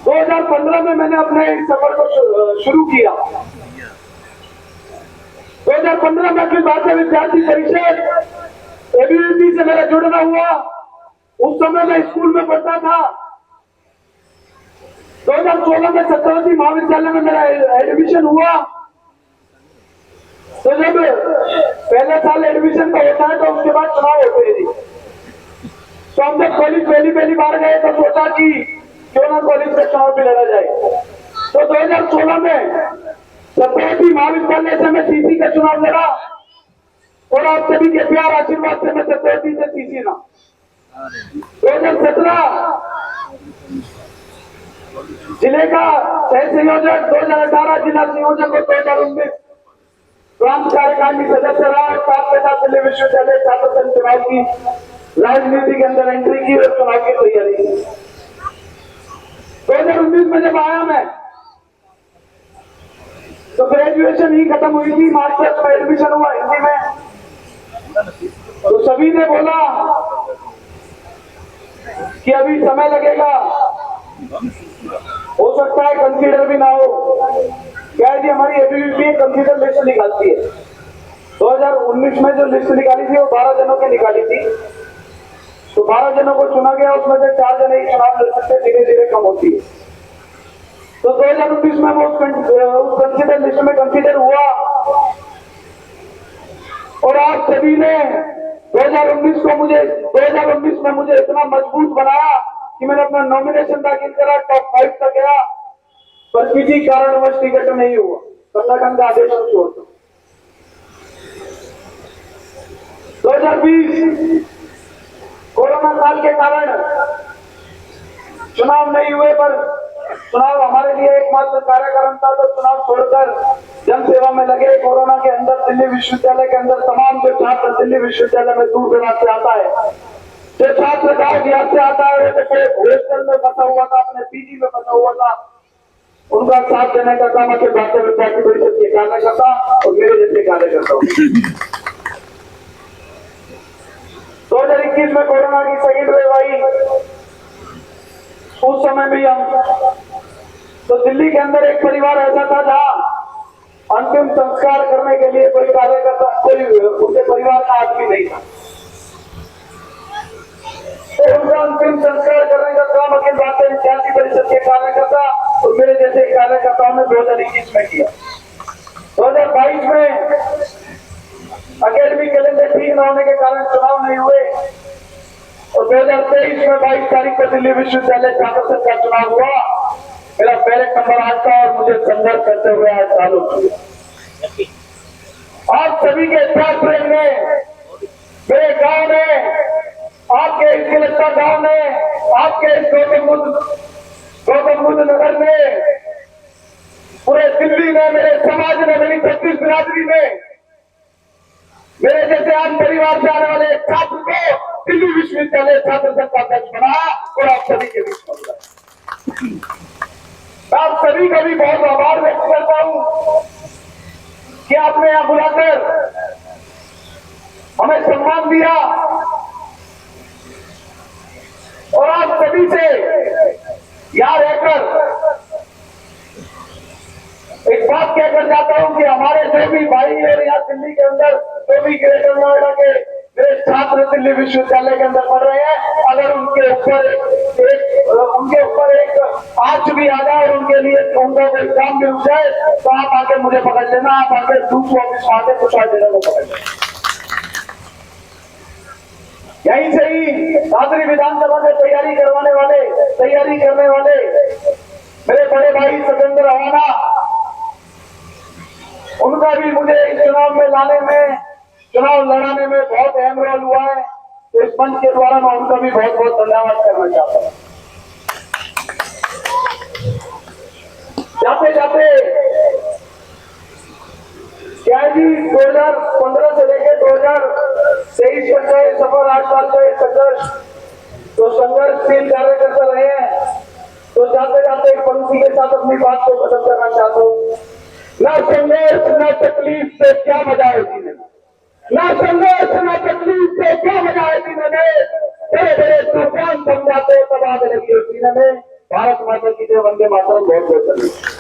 2015 में मैंने अपने सफर को शुरू किया। 2015 में अखिल भारतीय विद्यार्थी परिषद एबीवीपी से मेरा जुड़ना हुआ। उस समय मैं स्कूल में पढ़ता था। 2016 में सत्यवती महाविद्यालय में मेरा एडमिशन हुआ। तो जब पहले साल एडमिशन का होता है तो उसके बाद चुनाव होते हैं। तो हम जब कॉलेज पहली बार गए तो सोचा कि क्यों ना कॉलेज का चुनाव भी लड़ा जाए। तो 2016 में सत्यवती महाविद्यालय से मैं सीसी का चुनाव लड़ा और आप सभी के प्यार आशीर्वाद से मैं सत्यवती से सीसी ना। 2017 जिले का सह संयोजक, 2018 जिला संयोजक और 2019 प्रांत कार्यकारिणी सदस्य रहा। साथ के साथ दिल्ली विश्वविद्यालय छात्र संघ चुनाव की राजनीति के अंदर एंट्री की और चुनाव की तैयारी की। 2019 में जब आया मैं तो ग्रेजुएशन ही खत्म हुई थी। मास्टर्स में एडमिशन हुआ हिंदी में। तो सभी ने बोला कि अभी समय लगेगा, हो सकता है कंसीडर भी ना हो। क्या है जी, हमारी एबीवीपी कंसीडर लिस्ट निकालती है। 2019 में जो लिस्ट निकाली थी वो 12 जनों की निकाली थी। तो 12 जनों को चुना गया, उसमें से 4 जने ही चुनाव लड़ सकते, धीरे धीरे कम होती है। तो 2019 में वो कंसीडर लिस्ट में कंसीडर हुआ और आज सभी ने 2019 में मुझे इतना मजबूत बनाया कि मैंने अपना नॉमिनेशन दाखिल करा, टॉप 5 तक गया, पर किसी कारणवश टिकट नहीं हुआ। संगठन का आदेश छोड़ता। 2020 कोरोना काल के कारण चुनाव नहीं हुए, पर चुनाव हमारे लिए एकमात्र कार्यक्रम था। तो चुनाव छोड़कर जन सेवा में लगे। कोरोना के अंदर दिल्ली विश्वविद्यालय के अंदर तमाम जो छात्र दिल्ली विश्वविद्यालय में दूर दराज से आता है, जो छात्र गाँव देहात से आता है, हॉस्टल में फंसा हुआ था, अपने पीजी में फंसा हुआ था, उनका साथ देने का काम अखिल भारतीय विद्यार्थी परिषद के कार्यकर्ता और मेरे जैसे कार्यकर्ता। 2021 में कोरोना की सेकेंड वेव आई। उस समय भी हम तो दिल्ली के अंदर एक परिवार ऐसा था जहां अंतिम संस्कार करने के लिए कोई कार्यकर्ता, कोई उनके परिवार का आदमी नहीं था। तो उनका अंतिम संस्कार करने का काम अखिल भारतीय विद्यार्थी परिषद के कार्यकर्ता और मेरे जैसे कार्यकर्ताओं ने 2021 में किया। 2022 में अकेडमिक कैलेंडर ठीक न होने के कारण चुनाव नहीं हुए और 2023 में 22 तारीख को दिल्ली विश्वविद्यालय छात्र संघ का चुनाव हुआ। मेरा बैलेट नंबर 8 था और मुझे संघर्ष करते हुए आज साल हो चुके। आप सभी के साथ प्रेम में मेरे गांव में, आपके इस गिलस्ता गांव में, आपके इस गौतम बुद्ध नगर में, पूरे दिल्ली में, मेरे समाज में, मेरी छत्तीस बिरादरी में, मेरे जैसे आम परिवार से आने वाले छात्र को दिल्ली विश्वविद्यालय छात्र संघ का अध्यक्ष बनाया और आप सभी के बीच में आप सभी का भी बहुत आभार व्यक्त करता हूं कि आपने यहां बुलाकर हमें सम्मान दिया और आप सभी से याद रहकर एक बात कहकर जाता हूं कि हमारे जो भी भाई और यहाँ दिल्ली के अंदर जो भी ग्रेटर नोएडा के मेरे छात्र दिल्ली विश्वविद्यालय के अंदर पढ़ रहे हैं, अगर उनके ऊपर एक आंच भी आ जाए और उनके लिए उनका कोई काम भी उठ जाए तो आप आके मुझे पकड़ लेना। आप आगे दूसरों ऑफिस में आके कुछ देने को पकड़ लेना। यहीं से ही दादरी विधानसभा में तैयारी करने वाले मेरे बड़े भाई सतेंद्र अवाना, उनका भी मुझे इस चुनाव में चुनाव लड़ाने में बहुत अहम रोल हुआ है। तो इस मंच के द्वारा मैं उनका भी बहुत बहुत धन्यवाद करना चाहता हूं। जाते जाते क्या जी 2015 से लेकर 2023 तक का सफर, 8 साल का संघर्ष, तो संघर्षशील कार्यकर्ता रहे हैं। तो जाते जाते एक पंक्ति के साथ अपनी बात को खत्म करना चाहता हूँ। ना संघर्ष ना तकलीफ से क्या मजा है जीने में, ना संघर्ष ना तकलीफ से क्या मजा है जीने में, बड़े बड़े तूफान बन जाते हैं, तब आग लगी है सीने में। भारत माता की जय, वंदे मातरम। बहुत बहुत धन्यवाद।